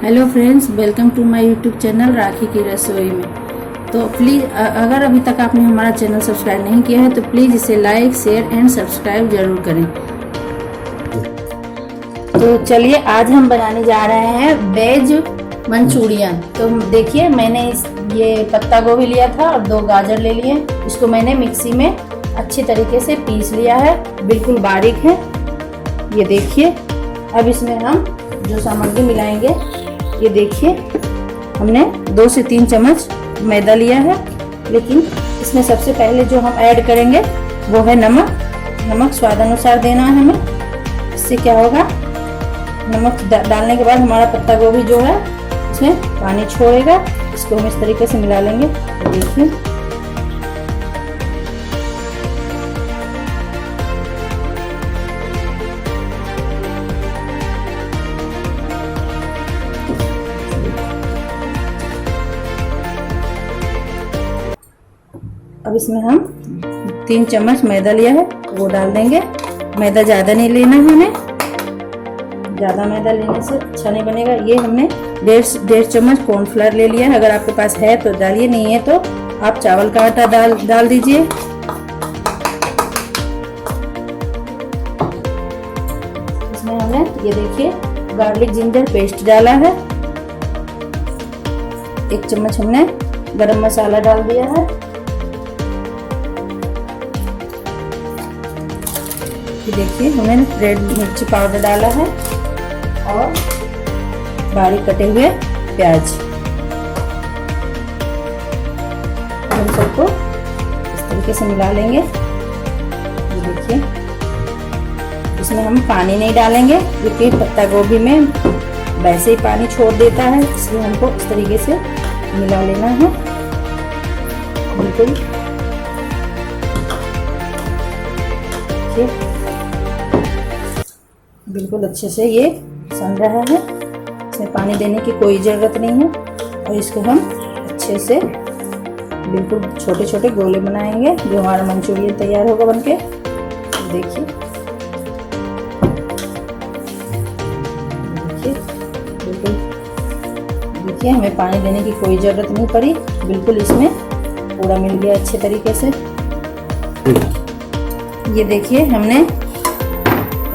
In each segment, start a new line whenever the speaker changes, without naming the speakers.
Hello friends, welcome to my YouTube channel Rakhi की रसोई में। तो प्लीज़ अगर अभी तक आपने हमारा चैनल सब्सक्राइब नहीं किया है तो प्लीज़ इसे लाइक, शेयर एंड सब्सक्राइब जरूर करें। तो चलिए आज हम बनाने जा रहे हैं वेज मंचूरियन। तो देखिए मैंने ये पत्ता गोभी लिया था और 2 गाजर ले लिए। इसको मैंने मिक्सी में अच्छी तरीके से पीस लिया है, बिल्कुल बारीक है। ये देखिए। अब इसमें हम जो सामग्री मिलाएंगे, ये देखिए हमने 2 से 3 चम्मच मैदा लिया है। लेकिन इसमें सबसे पहले जो हम ऐड करेंगे वो है नमक। नमक स्वाद अनुसार देना है हमें। इससे क्या होगा, नमक डालने के बाद हमारा पत्ता गोभी जो है इसमें पानी छोड़ेगा। इसको हम इस तरीके से मिला लेंगे। देखिए अब इसमें हम 3 चम्मच मैदा लिया है वो डाल देंगे। मैदा ज़्यादा नहीं लेना है हमें, ज़्यादा मैदा लेने से अच्छा नहीं बनेगा। ये हमने 1.5 चम्मच कॉर्नफ्लावर ले लिया है। अगर आपके पास है तो डालिए, नहीं है तो आप चावल का आटा डाल दीजिए। इसमें हमने ये देखिए गार्लिक जिंजर पेस्ट डाला है। 1 चम्मच हमने गरम मसाला डाल दिया है। देखिए हमने रेड मिर्ची पाउडर डाला है और बारीक कटे हुए प्याज। हम सबको इस तरीके से मिला लेंगे। ये देखिए इसमें हम पानी नहीं डालेंगे क्योंकि पत्ता गोभी में वैसे ही पानी छोड़ देता है, इसलिए हमको इस तरीके से मिला लेना है बिल्कुल। बिल्कुल अच्छे से ये सन रहा है, इसमें पानी देने की कोई ज़रूरत नहीं है। और इसको हम अच्छे से बिल्कुल छोटे छोटे गोले बनाएंगे जो हमारा मंचूरियन तैयार होगा बनके। देखिए बिल्कुल देखिए हमें पानी देने की कोई ज़रूरत नहीं पड़ी, बिल्कुल इसमें पूरा मिल गया अच्छे तरीके से। ये देखिए हमने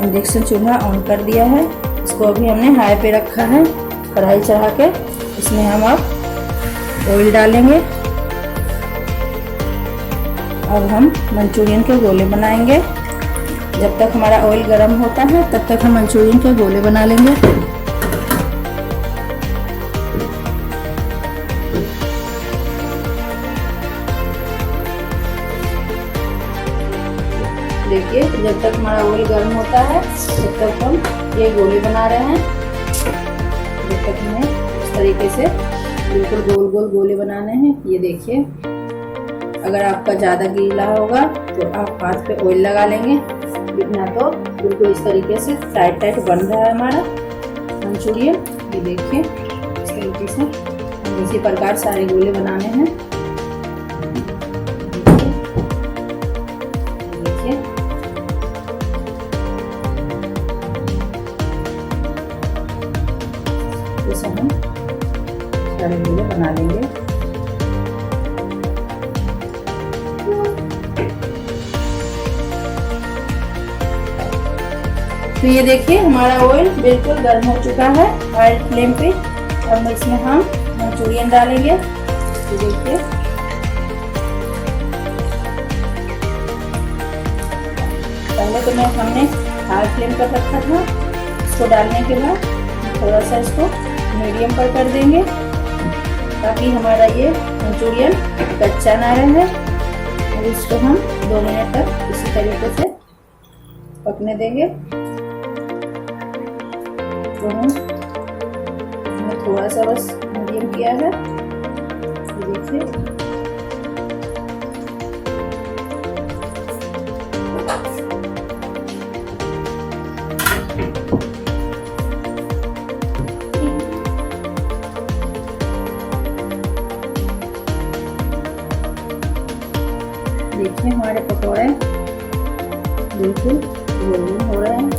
इंडक्शन चूल्हा ऑन कर दिया है। इसको अभी हमने हाई पे रखा है। कढ़ाई चढ़ा के इसमें हम अब ऑयल डालेंगे। अब हम मंचूरियन के गोले बनाएंगे। जब तक हमारा ऑयल गर्म होता है तब तक हम मंचूरियन के गोले बना लेंगे। देखिए जब तक हमारा ऑयल गर्म होता है तब तक हम ये गोले बना रहे हैं। जब तक हमें इस तरीके से बिल्कुल गोल गोल गोले बनाने हैं। ये देखिए अगर आपका ज़्यादा गीला होगा तो आप हाथ पे ऑयल लगा लेंगे, इतना तो बिल्कुल इस तरीके से टाइट टाइट बन रहा है हमारा मंचूरियन। ये देखिए इस तरीके से इसी प्रकार सारे गोले बनाने हैं। जैसे हम सारे गोले बना लेंगे। तो ये देखिए हमारा ऑयल बिल्कुल गर्म हो चुका है हाई फ्लेम पे। अब इसमें हम मंचूरियन डालेंगे। तो देखिए पहले तो हमने हाई फ्लेम पर रखा था। इसको डालने के बाद थोड़ा सा इसको मीडियम पर कर देंगे ताकि हमारा ये मंचूरियन कच्चा ना रहे। और इसको हम 2 मिनट तक इसी तरीके से पकने देंगे। तो हमने थोड़ा सा बस मीडियम किया है। देखिए देखिए हमारे पकौड़े बिल्कुल गोल्डन हो रहे हैं।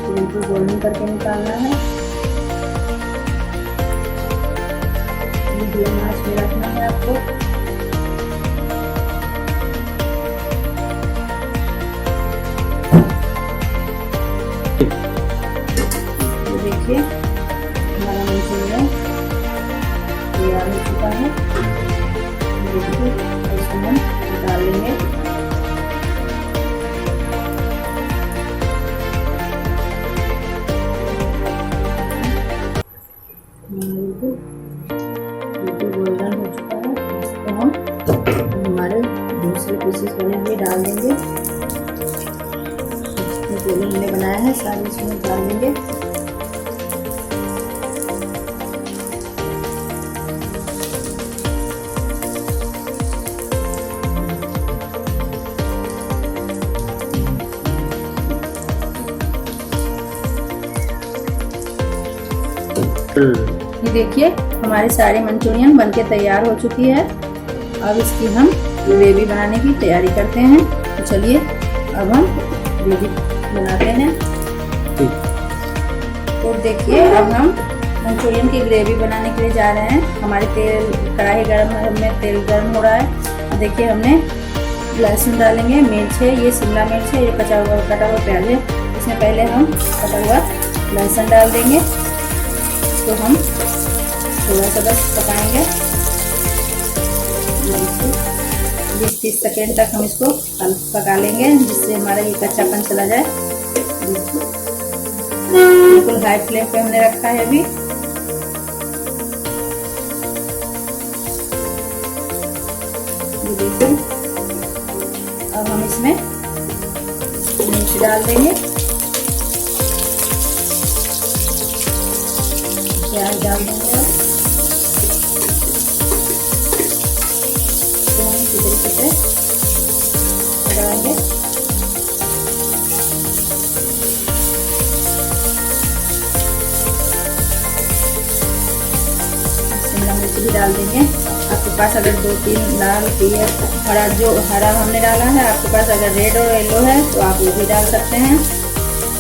बिल्कुल गोल्डन करके निकालना है। मीडियम आंच में रखना है आपको। ये देखिए हमारा मंचूरियन तैयार हो चुका है। देखिए इसमें हम डाल लेंगे। गोल्डन हो चुका है। इसको हम हमारे दूसरे पीसेस बने हुए डाल देंगे। जो हमने बनाया है सारे इसमें डाल देंगे। ये देखिए हमारे सारे मंचूरियन बनके तैयार हो चुकी है। अब इसकी हम ग्रेवी बनाने की तैयारी करते हैं। तो चलिए अब हम ग्रेवी बनाते हैं। तो देखिए अब हम मंचूरियन की ग्रेवी बनाने के लिए जा रहे हैं। हमारे कढ़ाई गर्म में तेल गर्म हो रहा है। देखिए हमने लहसुन डालेंगे, मिर्च है, ये शिमला मिर्च है, ये कटा हुआ प्याज है। इसमें पहले हम कटा हुआ लहसुन डाल देंगे। तो हम थोड़ा सा बस पकाएंगे। 20-30 सेकेंड तक हम इसको पका लेंगे, जिससे हमारा ये कच्चापन चला जाए। बिल्कुल हाई फ्लेम पे हमने रखा है अभी। ये देखिए अब हम इसमें मिर्च डाल देंगे, प्याज डाल देंगे। तो हम इसी तरीके से डालेंगे। शिमला मिर्च भी डाल देंगे। आपके पास अगर 2-3 लाल पीला हरा हमने डाला है, आपके पास अगर रेड और येलो है तो आप वो भी डाल सकते हैं।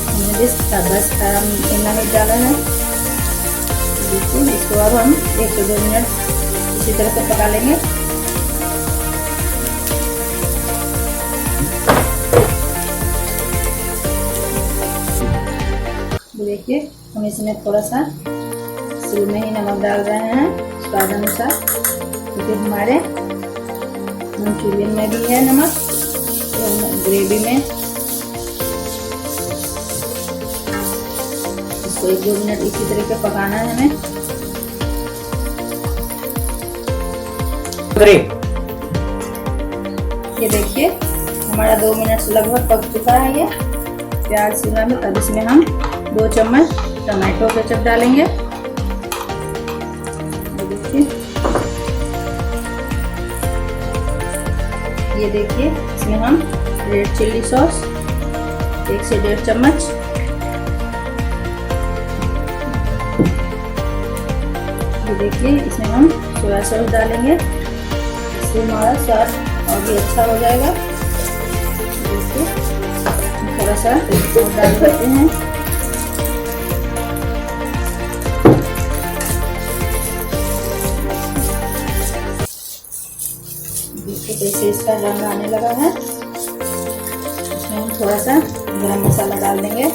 हमने बस हरा शिमला मिर्च डाला है। इसको अब हम 1 से 2 मिनट इसी तरह से पका लेंगे। देखिए हम इसमें थोड़ा सा शुरू में ही नमक डाल रहे हैं स्वाद अनुसार, क्योंकि हमारे मंचूरियन में भी है नमक। तो ग्रेवी में इसको 1-2 मिनट इसी तरीके पकाना है हमें। ये देखिए हमारा 2 मिनट से लगभग पक चुका है ये प्याज शिमला मिर्च। अब इसमें हम 2 चम्मच टमाटो केचप डालेंगे। ये देखिए इसमें हम रेड चिल्ली सॉस 1 से 1.5 चम्मच, ये देखिए इसमें हम सोया सॉस डालेंगे। इससे हमारा स्वाद और भी अच्छा हो जाएगा। थोड़ा सा डाल देते हैं। देखिए कैसे इसका रंग आने लगा है। इसमें हम थोड़ा सा गरम मसाला डाल देंगे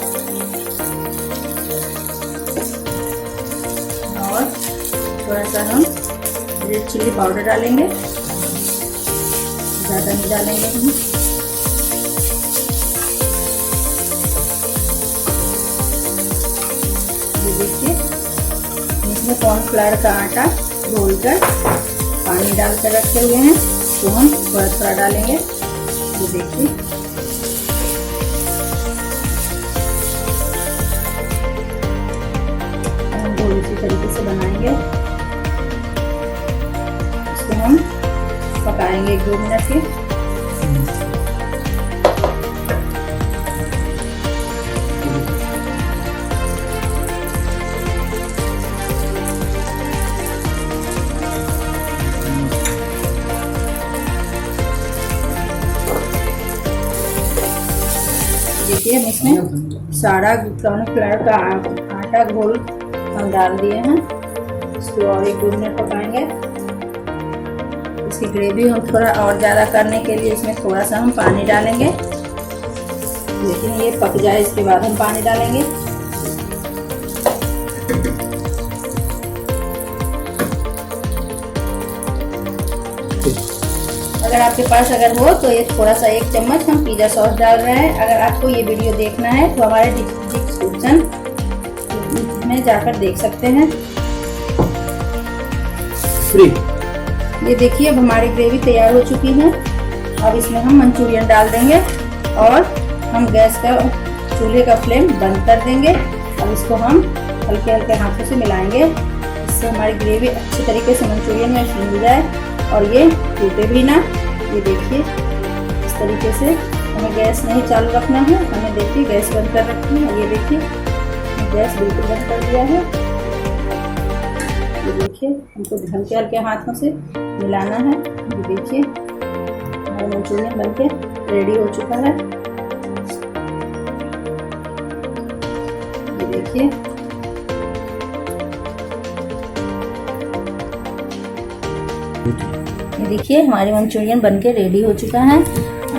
और थोड़ा सा हम रेड चिल्ली पाउडर डालेंगे। ज़्यादा नहीं डालेंगे हम। ये देखिए इसमें कॉर्नफ्लावर का आटा घोलकर पानी डालकर रखे हुए हैं, तो हम थोड़ा थोड़ा डालेंगे। ये देखिए हम गोल इसी तरीके से बनाएंगे। इसको हम पकाएंगे 1-2 मिनट के। देखिए हम इसमें सारा कॉर्नफ्लावर का आटा घोल हम डाल दिए हैं। इसको और 1-2 मिनट पकाएंगे। इसकी ग्रेवी हम थोड़ा और ज़्यादा करने के लिए इसमें थोड़ा सा हम पानी डालेंगे, लेकिन ये पक जाए इसके बाद हम पानी डालेंगे। अगर आपके पास अगर हो तो ये थोड़ा सा 1 चम्मच हम पिज़्ज़ा सॉस डाल रहे हैं। अगर आपको ये वीडियो देखना है तो हमारे डिस्क्रिप्शन में जाकर देख सकते हैं। ये देखिए अब हमारी ग्रेवी तैयार हो चुकी है। अब इसमें हम मंचूरियन डाल देंगे और हम गैस का चूल्हे का फ्लेम बंद कर देंगे। अब इसको हम हल्के हल्के हाथों से मिलाएंगे, इससे हमारी ग्रेवी अच्छी तरीके से मंचूरियन में मिल जाए और ये टूटे भी ना। ये देखिए इस तरीके से हमें गैस नहीं चालू रखना है, हमें देखिए गैस बंद कर रखनी है। ये देखिए गैस बिल्कुल बंद कर दिया है। ये देखिए हमको हल्के हल्के हाथों से मिलाना है। ये देखिए हमारा मंचूरियन बनके रेडी हो चुका है। ये देखिए हमारे मंचूरियन बनके रेडी हो चुका है।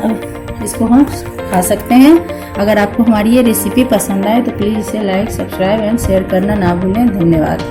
अब इसको हम खा सकते हैं। अगर आपको हमारी ये रेसिपी पसंद आए तो प्लीज़ इसे लाइक, सब्सक्राइब एंड शेयर करना ना भूलें। धन्यवाद।